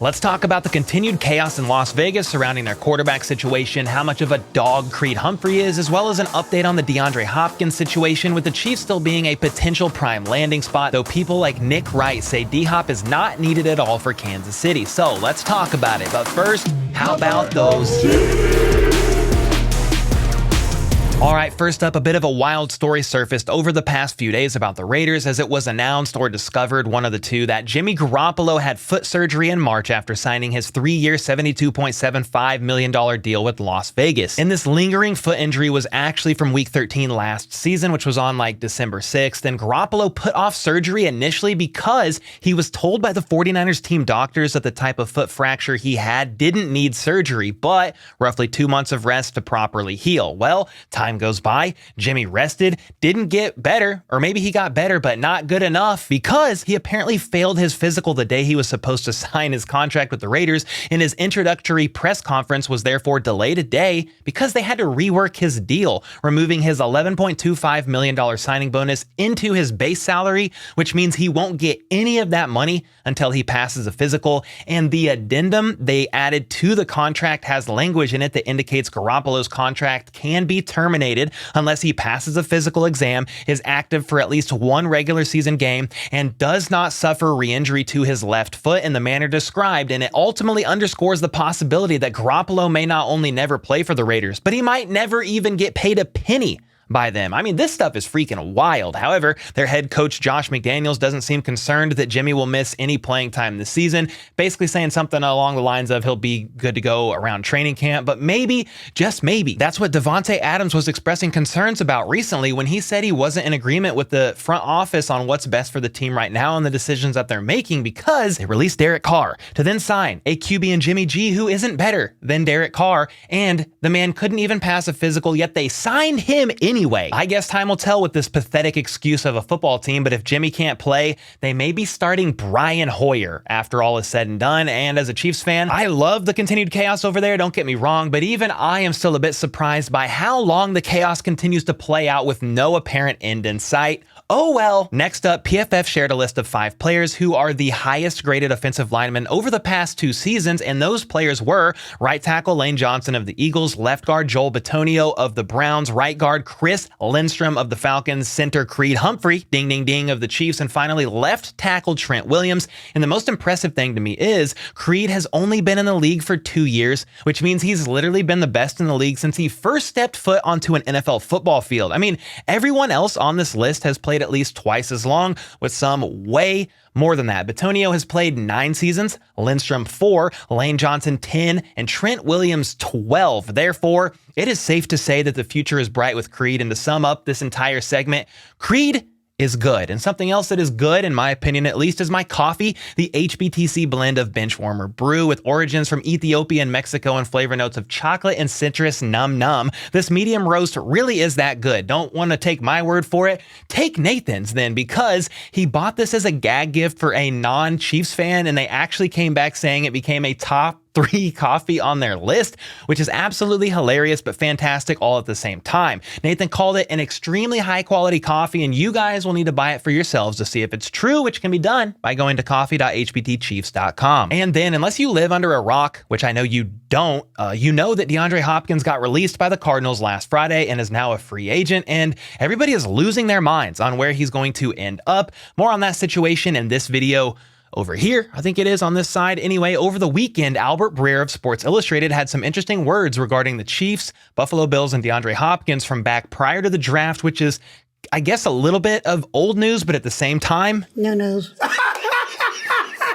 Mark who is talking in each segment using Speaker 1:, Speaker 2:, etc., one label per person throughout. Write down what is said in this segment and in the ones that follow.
Speaker 1: Let's talk about the continued chaos in Las Vegas surrounding their quarterback situation, how much of a dog Creed Humphrey is, as well as an update on the DeAndre Hopkins situation, with the Chiefs still being a potential prime landing spot, though people like Nick Wright say D-Hop is not needed at all for Kansas City. So let's talk about it. But first, how about those? All right, first up, a bit of a wild story surfaced over the past few days about the Raiders, as it was announced or discovered, one of the two, that Jimmy Garoppolo had foot surgery in March after signing his 3-year $72.75 million deal with Las Vegas. And this lingering foot injury was actually from week 13 last season, which was on like December 6th. And Garoppolo put off surgery initially because he was told by the 49ers team doctors that the type of foot fracture he had didn't need surgery, but roughly 2 months of rest to properly heal. Well, time goes by, Jimmy rested, didn't get better, or maybe he got better but not good enough, because he apparently failed his physical the day he was supposed to sign his contract with the Raiders, and his introductory press conference was therefore delayed a day because they had to rework his deal, removing his $11.25 million signing bonus into his base salary, which means he won't get any of that money until he passes a physical. And the addendum they added to the contract has language in it that indicates Garoppolo's contract can be terminated unless he passes a physical exam, is active for at least one regular season game, and does not suffer re-injury to his left foot in the manner described. And it ultimately underscores the possibility that Garoppolo may not only never play for the Raiders, but he might never even get paid a penny by them. I mean, this stuff is freaking wild. However, their head coach Josh McDaniels doesn't seem concerned that Jimmy will miss any playing time this season, basically saying something along the lines of he'll be good to go around training camp, but maybe, just maybe. That's what Davante Adams was expressing concerns about recently when he said he wasn't in agreement with the front office on what's best for the team right now and the decisions that they're making, because they released Derek Carr to then sign a QB in Jimmy G who isn't better than Derek Carr, and the man couldn't even pass a physical, yet they signed him anyway. I guess time will tell with this pathetic excuse of a football team, but if Jimmy can't play, they may be starting Brian Hoyer after all is said and done. And as a Chiefs fan, I love the continued chaos over there, don't get me wrong, but even I am still a bit surprised by how long the chaos continues to play out with no apparent end in sight. Oh well. Next up, PFF shared a list of 5 players who are the highest graded offensive linemen over the past 2 seasons, and those players were right tackle Lane Johnson of the Eagles, left guard Joel Bitonio of the Browns, right guard Chris Lindstrom of the Falcons, center Creed Humphrey, ding ding ding, of the Chiefs, and finally left tackle Trent Williams. And the most impressive thing to me is Creed has only been in the league for 2 years, which means he's literally been the best in the league since he first stepped foot onto an NFL football field. I mean, everyone else on this list has played at least twice as long, with some way more than that. Bitonio has played 9 seasons, Lindstrom 4, Lane Johnson 10, and Trent Williams 12. Therefore, it is safe to say that the future is bright with Creed. And to sum up this entire segment, Creed is good. And something else that is good, in my opinion at least, is my coffee, the HBTC blend of Benchwarmer brew with origins from Ethiopia and Mexico and flavor notes of chocolate and citrus. Num num. This medium roast really is that good. Don't want to take my word for it. Take Nathan's then, because he bought this as a gag gift for a non-Chiefs fan, and they actually came back saying it became a top 3 coffee on their list, which is absolutely hilarious but fantastic all at the same time. Nathan called it an extremely high quality coffee, and you guys will need to buy it for yourselves to see if it's true, which can be done by going to coffee.hbtchiefs.com. And then, unless you live under a rock, which I know you don't, you know that DeAndre Hopkins got released by the Cardinals last Friday and is now a free agent, and everybody is losing their minds on where he's going to end up. More on that situation in this video over here, I think it is on this side. Anyway, over the weekend, Albert Breer of Sports Illustrated had some interesting words regarding the Chiefs, Buffalo Bills, and DeAndre Hopkins from back prior to the draft, which is, I guess, a little bit of old news, but at the same time,
Speaker 2: no news.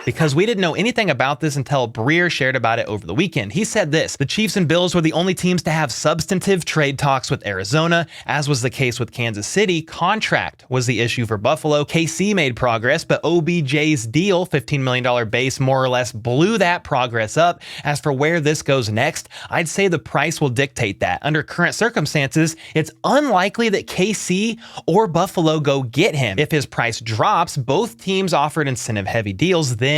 Speaker 1: Because we didn't know anything about this until Breer shared about it over the weekend. He said this: the Chiefs and Bills were the only teams to have substantive trade talks with Arizona, as was the case with Kansas City. Contract was the issue for Buffalo. KC made progress, but OBJ's deal, $15 million base, more or less blew that progress up. As for where this goes next, I'd say the price will dictate that. Under current circumstances, it's unlikely that KC or Buffalo go get him. If his price drops, both teams offered incentive-heavy deals, then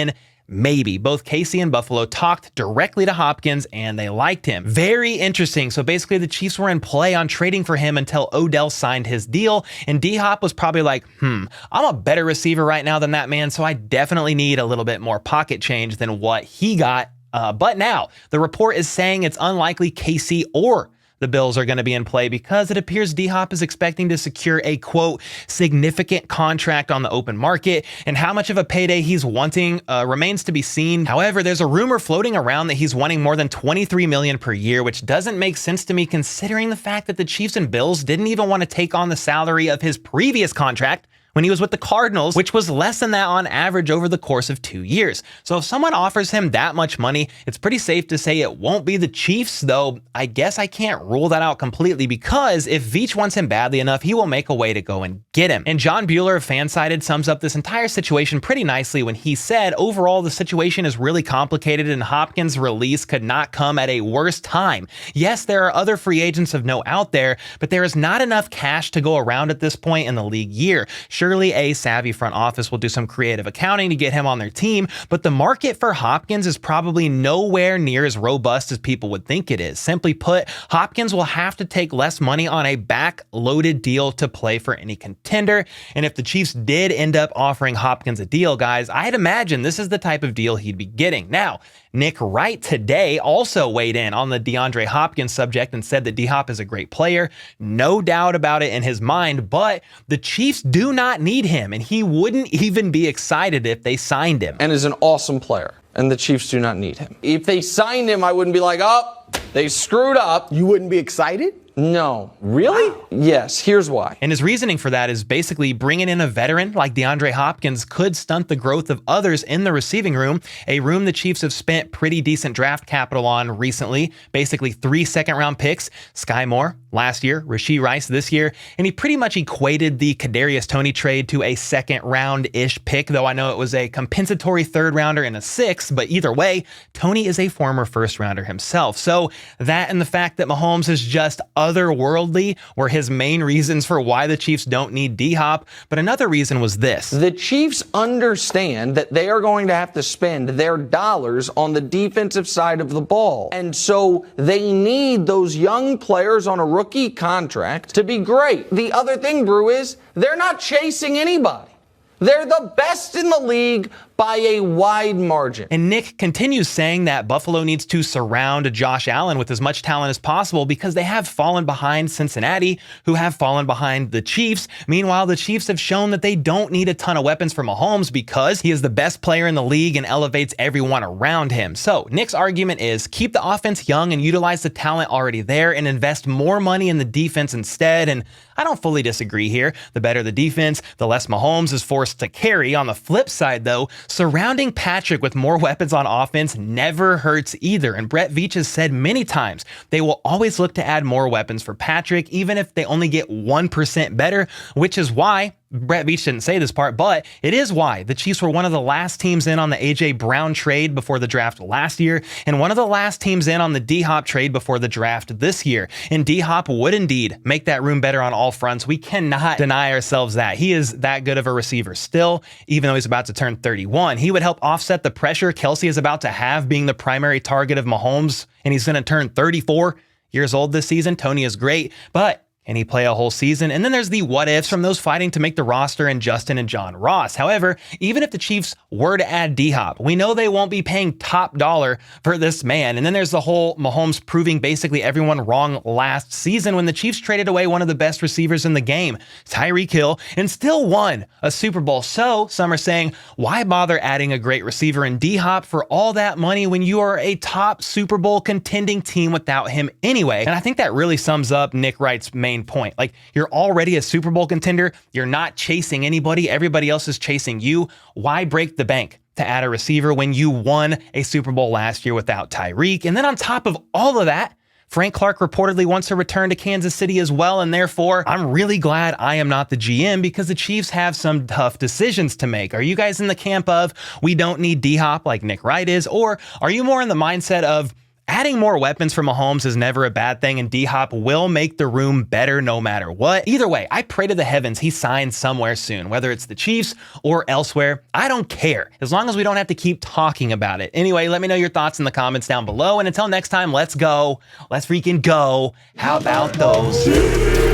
Speaker 1: Maybe. Both KC and Buffalo talked directly to Hopkins and they liked him. Very interesting. So basically the Chiefs were in play on trading for him until Odell signed his deal, and D-Hop was probably like, I'm a better receiver right now than that man, so I definitely need a little bit more pocket change than what he got. But now the report is saying it's unlikely KC or the Bills are going to be in play because it appears D-Hop is expecting to secure a, quote, significant contract on the open market, and how much of a payday he's wanting remains to be seen. However, there's a rumor floating around that he's wanting more than $23 million per year, which doesn't make sense to me considering the fact that the Chiefs and Bills didn't even want to take on the salary of his previous contract when he was with the Cardinals, which was less than that on average over the course of 2 years. So if someone offers him that much money, it's pretty safe to say it won't be the Chiefs, though I guess I can't rule that out completely because if Veach wants him badly enough, he will make a way to go and get him. And John Bueller of Fansided sums up this entire situation pretty nicely when he said, overall, the situation is really complicated and Hopkins' release could not come at a worse time. Yes, there are other free agents of note out there, but there is not enough cash to go around at this point in the league year. Surely a savvy front office will do some creative accounting to get him on their team, but the market for Hopkins is probably nowhere near as robust as people would think it is. Simply put, Hopkins will have to take less money on a back-loaded deal to play for any contender, and if the Chiefs did end up offering Hopkins a deal, guys, I'd imagine this is the type of deal he'd be getting. Now, Nick Wright today also weighed in on the DeAndre Hopkins subject and said that D-Hop is a great player. No doubt about it in his mind, but the Chiefs do not need him, and he wouldn't even be excited if they signed him.
Speaker 2: And is an awesome player, and the Chiefs do not need him. If they signed him, I wouldn't be like, oh, they screwed up.
Speaker 3: You wouldn't be excited?
Speaker 2: No.
Speaker 3: Really?
Speaker 2: Wow. Yes, here's why.
Speaker 1: And his reasoning for that is basically bringing in a veteran like DeAndre Hopkins could stunt the growth of others in the receiving room, a room the Chiefs have spent pretty decent draft capital on recently, basically 3 second-round picks, Sky Moore last year, Rashee Rice this year, and he pretty much equated the Kadarius Toney trade to a second-round-ish pick, though I know it was a compensatory third-rounder and a sixth, but either way, Toney is a former first-rounder himself. So that and the fact that Mahomes is just otherworldly were his main reasons for why the Chiefs don't need D-Hop, but another reason was this.
Speaker 2: The Chiefs understand that they are going to have to spend their dollars on the defensive side of the ball, and so they need those young players on a rookie contract to be great. The other thing, Brew, is they're not chasing anybody. They're the best in the league by a wide margin.
Speaker 1: And Nick continues saying that Buffalo needs to surround Josh Allen with as much talent as possible because they have fallen behind Cincinnati, who have fallen behind the Chiefs. Meanwhile, the Chiefs have shown that they don't need a ton of weapons for Mahomes because he is the best player in the league and elevates everyone around him. So Nick's argument is keep the offense young and utilize the talent already there and invest more money in the defense instead. And I don't fully disagree here. The better the defense, the less Mahomes is forced to carry. On the flip side, though, surrounding Patrick with more weapons on offense never hurts either. And Brett Veach has said many times they will always look to add more weapons for Patrick, even if they only get 1% better, which is why Brett Veach didn't say this part, but it is why the Chiefs were one of the last teams in on the A.J. Brown trade before the draft last year, and one of the last teams in on the D-Hop trade before the draft this year. And D-Hop would indeed make that room better on all fronts. We cannot deny ourselves that. He is that good of a receiver still, even though he's about to turn 31. He would help offset the pressure Kelsey is about to have being the primary target of Mahomes, and he's going to turn 34 years old this season. Toney is great, but can he play a whole season? And then there's the what ifs from those fighting to make the roster and Justin and John Ross. However, even if the Chiefs were to add D-Hop, we know they won't be paying top dollar for this man. And then there's the whole Mahomes proving basically everyone wrong last season when the Chiefs traded away one of the best receivers in the game, Tyreek Hill, and still won a Super Bowl. So some are saying, why bother adding a great receiver in D-Hop for all that money when you are a top Super Bowl contending team without him anyway? And I think that really sums up Nick Wright's main point. Like, you're already a Super Bowl contender. You're not chasing anybody. Everybody else is chasing you. Why break the bank to add a receiver when you won a Super Bowl last year without Tyreek? And then on top of all of that, Frank Clark reportedly wants to return to Kansas City as well, and therefore, I'm really glad I am not the GM because the Chiefs have some tough decisions to make. Are you guys in the camp of, we don't need D-Hop like Nick Wright is, or are you more in the mindset of, Adding more weapons for Mahomes is never a bad thing, and D-Hop will make the room better no matter what. Either way, I pray to the heavens he signs somewhere soon, whether it's the Chiefs or elsewhere. I don't care, as long as we don't have to keep talking about it. Anyway, let me know your thoughts in the comments down below, and until next time, let's go. Let's freaking go. How about those?